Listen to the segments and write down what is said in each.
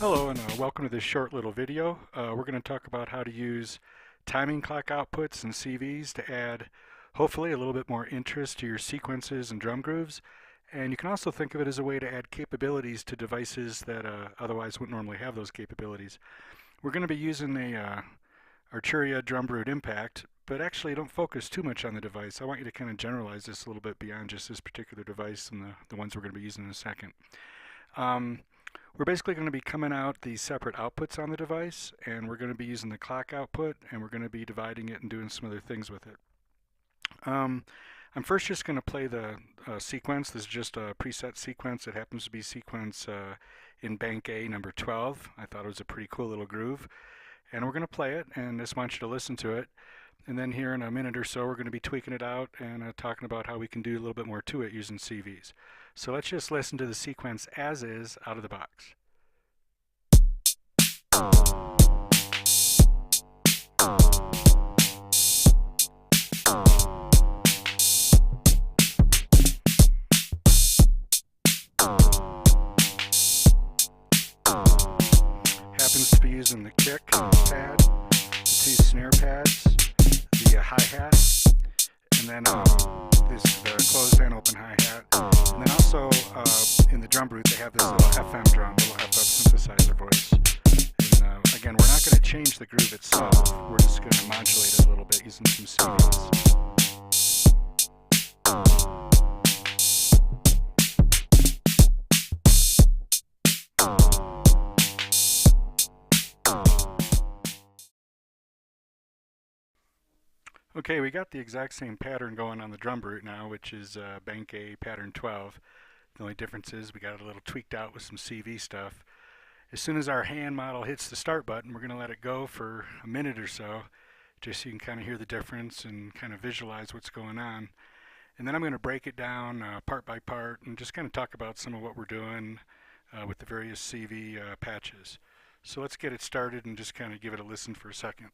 Hello and welcome to this short little video. We're going to talk about how to use timing clock outputs and CVs to add hopefully a little bit more interest to your sequences and drum grooves. And you can also think of it as a way to add capabilities to devices that otherwise wouldn't normally have those capabilities. We're going to be using the Arturia DrumBrute Impact, but actually don't focus too much on the device. I want you to kind of generalize this a little bit beyond just this particular device and the ones we're going to be using in a second. We're basically going to be coming out these separate outputs on the device, and we're going to be using the clock output, and we're going to be dividing it and doing some other things with it. I'm first just going to play the sequence. This is just a preset sequence. It happens to be sequence in bank A number 12. I thought it was a pretty cool little groove. And we're going to play it, and just want you to listen to it. And then here in a minute or so, we're going to be tweaking it out and talking about how we can do a little bit more to it using CVs. So let's just listen to the sequence as is out of the box. Happens to be using the kick pad, the two snare pads, the hi-hat, and then the closed and open hi-hat. And then also in the DrumBrute they have this little FM drum, little FF synthesizer voice. And again, we're not going to change the groove itself, we're just going to modulate it a little bit using some CVs. Okay, we got the exact same pattern going on the DrumBrute now, which is bank A pattern 12. The only difference is we got it a little tweaked out with some CV stuff. As soon as our hand model hits the start button, we're going to let it go for a minute or so, just so you can kind of hear the difference and kind of visualize what's going on. And then I'm going to break it down part by part and just kind of talk about some of what we're doing with the various CV patches. So let's get it started and just kind of give it a listen for a second.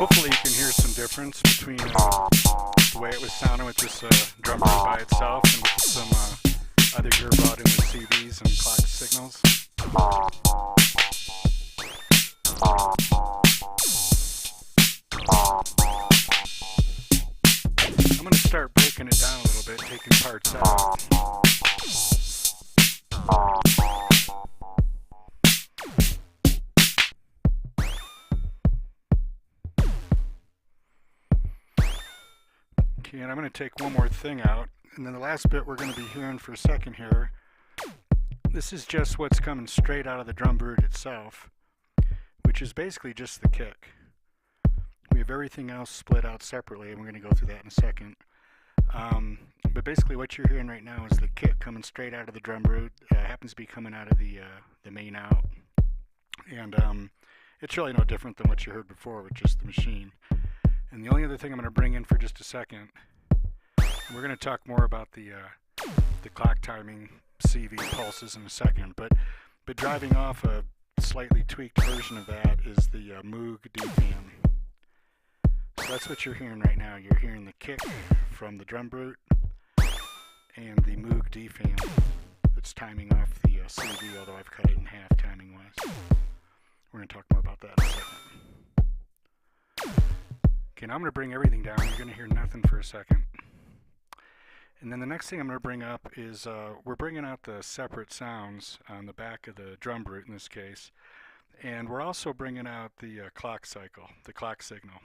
Hopefully you can hear some difference between the way it was sounding with this DrumBrute by itself and with some other gear brought in with CVs and clock signals. I'm going to start breaking it down a little bit, taking parts out. Okay, and I'm going to take one more thing out, and then the last bit we're going to be hearing for a second here. This is just what's coming straight out of the DrumBrute itself, which is basically just the kick. We have everything else split out separately, and we're going to go through that in a second. But basically what you're hearing right now is the kick coming straight out of the DrumBrute. Happens to be coming out of the main out. And it's really no different than what you heard before with just the machine. And the only other thing I'm going to bring in for just a second, we're going to talk more about the clock timing CV pulses in a second, but driving off a slightly tweaked version of that is the Moog DFAM. So that's what you're hearing right now. You're hearing the kick from the DrumBrute and the Moog DFAM that's timing off the CV, although I've cut it in half timing wise. We're going to talk more about that in a second. Okay, now I'm going to bring everything down. You're going to hear nothing for a second. And then the next thing I'm going to bring up is we're bringing out the separate sounds on the back of the DrumBrute in this case. And we're also bringing out the clock cycle, the clock signal.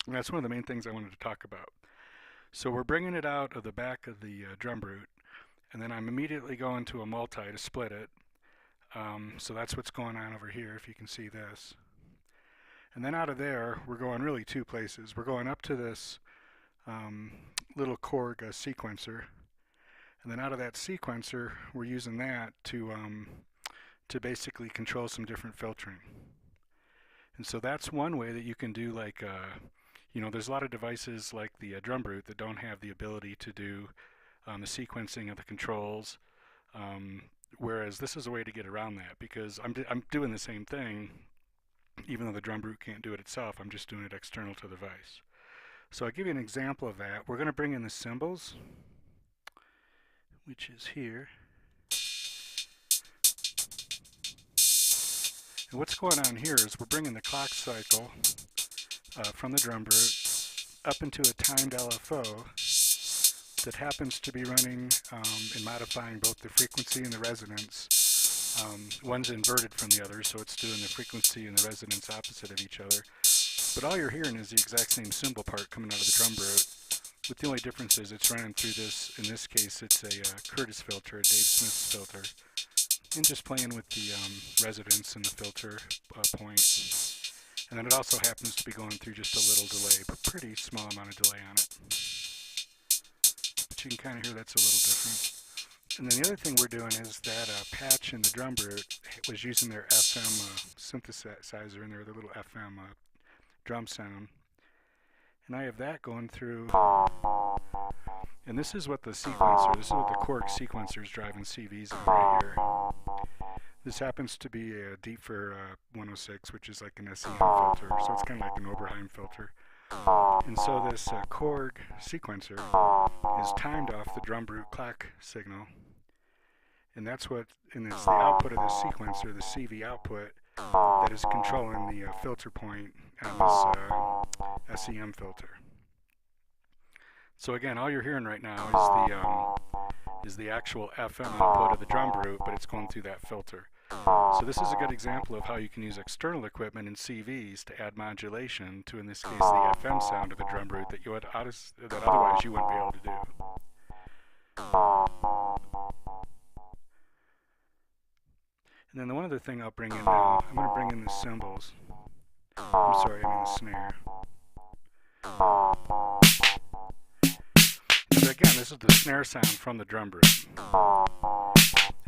And that's one of the main things I wanted to talk about. So we're bringing it out of the back of the DrumBrute, and then I'm immediately going to a multi to split it. So that's what's going on over here, if you can see this. And then out of there, we're going really two places. We're going up to this little Korg sequencer, And then out of that sequencer, we're using that to basically control some different filtering. And so that's one way that you can do, like, you know, there's a lot of devices like the DrumBrute that don't have the ability to do the sequencing of the controls, whereas this is a way to get around that, because I'm doing the same thing, even though the DrumBrute can't do it itself. I'm just doing it external to the device. So I'll give you an example of that. We're going to bring in the cymbals, which is here. And what's going on here is we're bringing the clock cycle from the DrumBrute up into a timed LFO that happens to be running and modifying both the frequency and the resonance. One's inverted from the other, so it's doing the frequency and the resonance opposite of each other. But all you're hearing is the exact same cymbal part coming out of the DrumBrute, with the only difference is it's running through this, in this case it's a Curtis filter, a Dave Smith's filter, and just playing with the resonance and the filter point. And then it also happens to be going through just a little delay, but pretty small amount of delay on it. But you can kind of hear that's a little different. And then the other thing we're doing is that patch in the DrumBrute was using their FM synthesizer in there, the little FM drum sound. And I have that going through, and this is what the sequencer, this is what the Korg sequencer is driving CVs on right here. This happens to be a Deep for 106, which is like an SEM filter, so it's kind of like an Oberheim filter. And so this Korg sequencer is timed off the DrumBrute clock signal, and that's what, and it's the output of this sequencer, the CV output, that is controlling the filter point on this SEM filter. So again, all you're hearing right now is the actual FM output of the DrumBrute, but it's going through that filter. So this is a good example of how you can use external equipment and CVs to add modulation to, in this case, the FM sound of the DrumBrute that otherwise you wouldn't be able to do. And then the one other thing I'll bring in now, I'm going to bring in the cymbals. I'm sorry, I mean the snare. So again, this is the snare sound from the DrumBrute.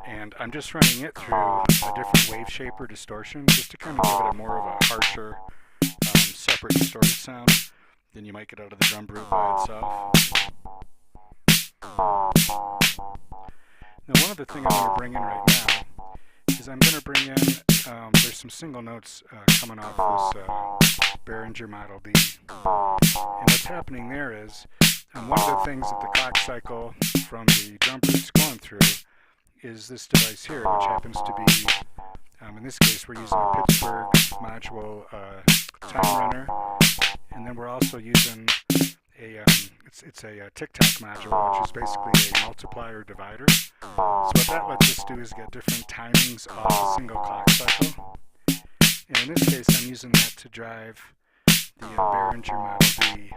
And I'm just running it through a different wave shape or distortion, just to kind of give it a more of a harsher, separate distorted sound than you might get out of the DrumBrute by itself. Now one other thing I'm going to bring in right now is I'm going to bring in, there's some single notes coming off this Behringer Model B. And what's happening there is, one of the things that the clock cycle from the DrumBrute's going through is this device here, which happens to be, in this case we're using a Pittsburgh module time runner, and then we're also using a, it's a tic-tac module, which is basically a multiplier divider. So what that lets us do is get different timings off a single clock cycle. And in this case I'm using that to drive the Behringer Model B.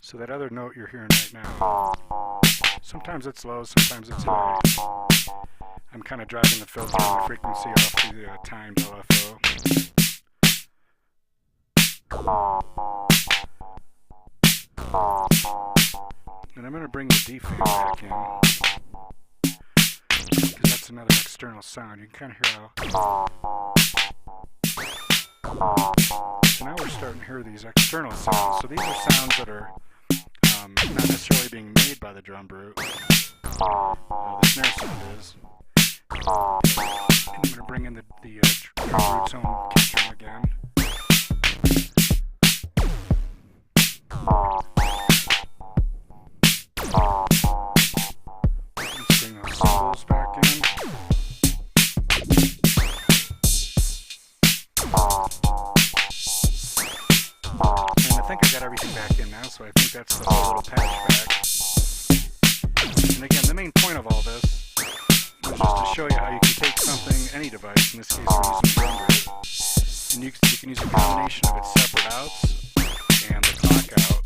So that other note you're hearing right now, sometimes it's low, sometimes it's high. I'm kind of driving the filter and the frequency off the timed LFO. And I'm going to bring the D-fan back in, because that's another external sound. You can kind of hear how... So now we're starting to hear these external sounds. So these are sounds that are not necessarily being made by the DrumBrute. The snare sound is. And I'm going to bring in the DrumBrute's own kick drum again. Let's bring those cymbals back in. And I think I got everything back in now, so I think that's the whole little patch back. And again, the main point of all this is just to show you how you can take something, any device, in this case we're using DrumBrute, and you can use a combination of its separate outs and the clock out.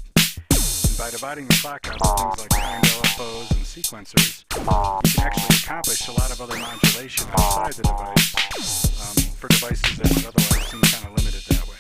And by dividing the clock out with things like timed LFOs and sequencers, you can actually accomplish a lot of other modulation outside the device for devices that would otherwise seem kind of limited that way.